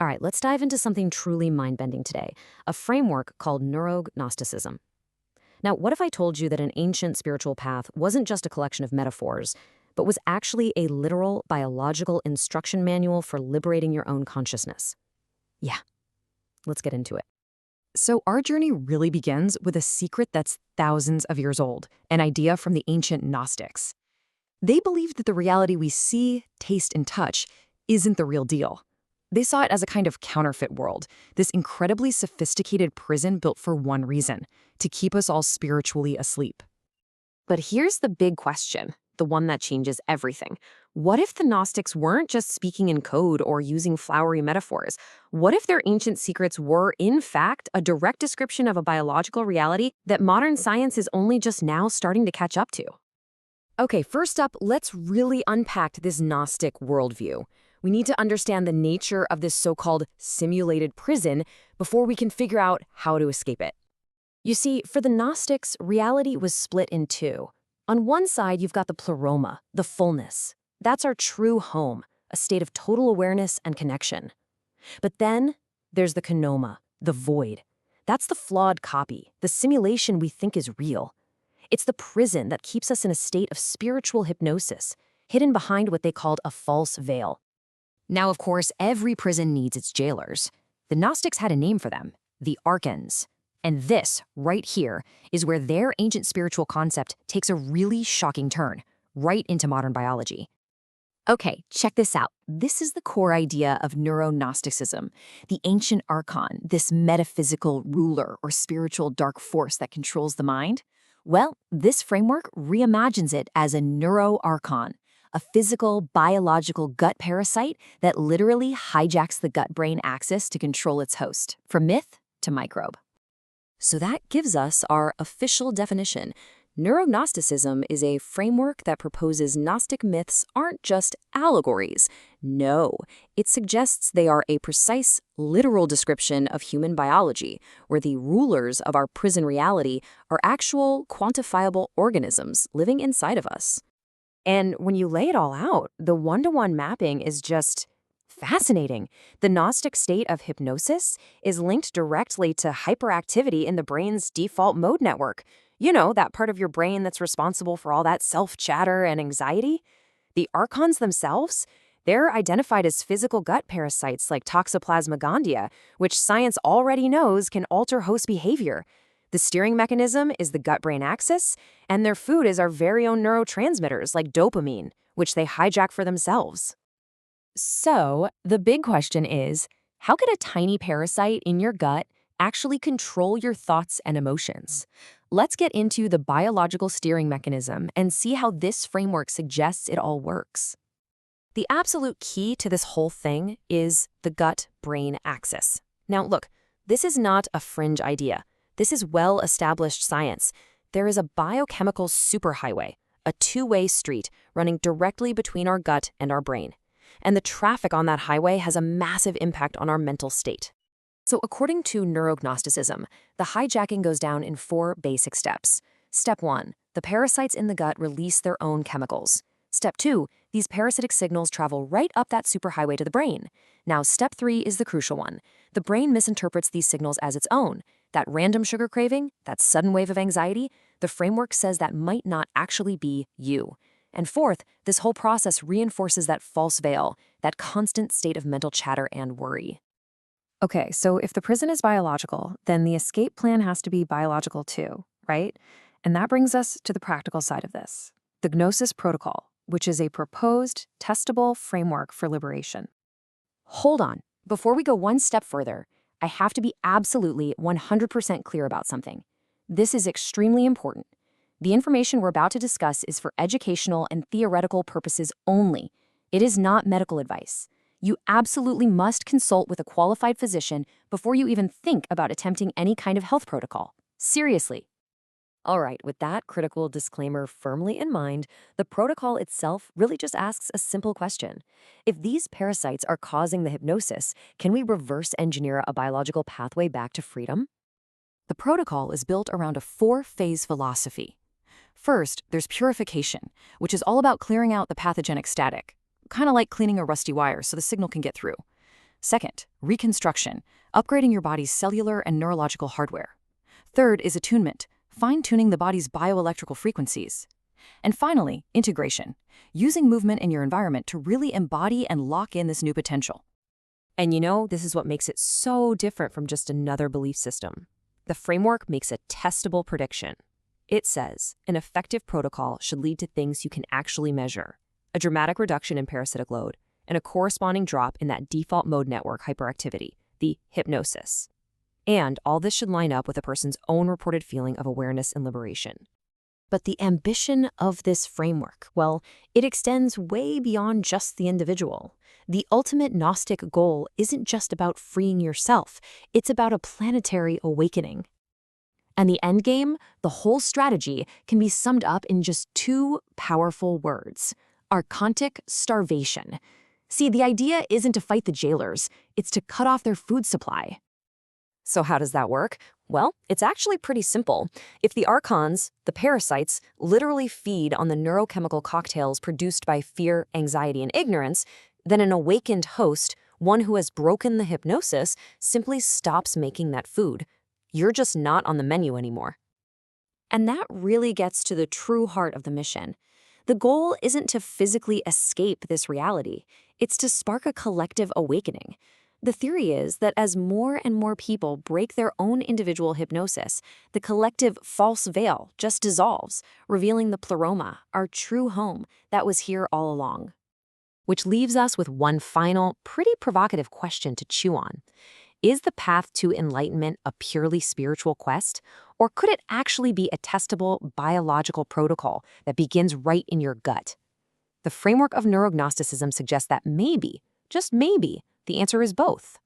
All right, let's dive into something truly mind-bending today, a framework called Neuro Gnosticism. Now, what if I told you that an ancient spiritual path wasn't just a collection of metaphors, but was actually a literal biological instruction manual for liberating your own consciousness? Yeah, let's get into it. So our journey really begins with a secret that's thousands of years old, an idea from the ancient Gnostics. They believed that the reality we see, taste, and touch isn't the real deal. They saw it as a kind of counterfeit world, this incredibly sophisticated prison built for one reason, to keep us all spiritually asleep. But here's the big question, the one that changes everything. What if the Gnostics weren't just speaking in code or using flowery metaphors? What if their ancient secrets were, in fact, a direct description of a biological reality that modern science is only just now starting to catch up to? Okay, first up, let's really unpack this Gnostic worldview. We need to understand the nature of this so-called simulated prison before we can figure out how to escape it. You see, for the Gnostics, reality was split in two. On one side, you've got the pleroma, the fullness. That's our true home, a state of total awareness and connection. But then there's the kenoma, the void. That's the flawed copy, the simulation we think is real. It's the prison that keeps us in a state of spiritual hypnosis, hidden behind what they called a false veil. Now, of course, every prison needs its jailers. The Gnostics had a name for them, the archons. And this, right here, is where their ancient spiritual concept takes a really shocking turn, right into modern biology. Okay, check this out. This is the core idea of Neuro-Gnosticism, the ancient archon, this metaphysical ruler or spiritual dark force that controls the mind. Well, this framework reimagines it as a neuroarchon, a physical, biological gut parasite that literally hijacks the gut-brain axis to control its host, from myth to microbe. So that gives us our official definition. Neuro-Gnosticism is a framework that proposes Gnostic myths aren't just allegories. No, it suggests they are a precise, literal description of human biology, where the rulers of our prison reality are actual, quantifiable organisms living inside of us. And when you lay it all out, the one-to-one mapping is just fascinating. The Gnostic state of hypnosis is linked directly to hyperactivity in the brain's default mode network. You know, that part of your brain that's responsible for all that self-chatter and anxiety. The archons themselves, they're identified as physical gut parasites like Toxoplasma gondii, which science already knows can alter host behavior. The steering mechanism is the gut-brain axis, and their food is our very own neurotransmitters like dopamine, which they hijack for themselves. So, the big question is, how could a tiny parasite in your gut actually control your thoughts and emotions? Let's get into the biological steering mechanism and see how this framework suggests it all works. The absolute key to this whole thing is the gut-brain axis. Now, look, this is not a fringe idea. This is well-established science. There is a biochemical superhighway, a two-way street running directly between our gut and our brain. And the traffic on that highway has a massive impact on our mental state. So according to Neuro-Gnosticism, the hijacking goes down in 4 basic steps. Step 1, the parasites in the gut release their own chemicals. Step 2, these parasitic signals travel right up that superhighway to the brain. Now, step 3 is the crucial one. The brain misinterprets these signals as its own. That random sugar craving, that sudden wave of anxiety, the framework says that might not actually be you. And fourth, this whole process reinforces that false veil, that constant state of mental chatter and worry. Okay, so if the prison is biological, then the escape plan has to be biological too, right? And that brings us to the practical side of this, the Gnosis Protocol, which is a proposed, testable framework for liberation. Hold on. Before we go one step further, I have to be absolutely 100% clear about something. This is extremely important. The information we're about to discuss is for educational and theoretical purposes only. It is not medical advice. You absolutely must consult with a qualified physician before you even think about attempting any kind of health protocol. Seriously. All right, with that critical disclaimer firmly in mind, the protocol itself really just asks a simple question. If these parasites are causing the hypnosis, can we reverse engineer a biological pathway back to freedom? The protocol is built around a 4-phase philosophy. First, there's purification, which is all about clearing out the pathogenic static, kind of like cleaning a rusty wire so the signal can get through. Second, reconstruction, upgrading your body's cellular and neurological hardware. Third is attunement, fine-tuning the body's bioelectrical frequencies. And finally, integration, using movement in your environment to really embody and lock in this new potential. And this is what makes it so different from just another belief system. The framework makes a testable prediction. It says an effective protocol should lead to things you can actually measure, a dramatic reduction in parasitic load, and a corresponding drop in that default mode network hyperactivity, the hypnosis. And all this should line up with a person's own reported feeling of awareness and liberation. But the ambition of this framework, well, it extends way beyond just the individual. The ultimate Gnostic goal isn't just about freeing yourself, it's about a planetary awakening. And the endgame, the whole strategy, can be summed up in just two powerful words: archontic starvation. See, the idea isn't to fight the jailers, it's to cut off their food supply. So how does that work? Well, it's actually pretty simple. If the archons, the parasites, literally feed on the neurochemical cocktails produced by fear, anxiety, and ignorance, then an awakened host, one who has broken the hypnosis, simply stops making that food. You're just not on the menu anymore. And that really gets to the true heart of the mission. The goal isn't to physically escape this reality. It's to spark a collective awakening. The theory is that as more and more people break their own individual hypnosis, the collective false veil just dissolves, revealing the pleroma, our true home, that was here all along. Which leaves us with one final, pretty provocative question to chew on. Is the path to enlightenment a purely spiritual quest, or could it actually be a testable biological protocol that begins right in your gut? The framework of Neuro Gnosticism suggests that maybe, just maybe, the answer is both.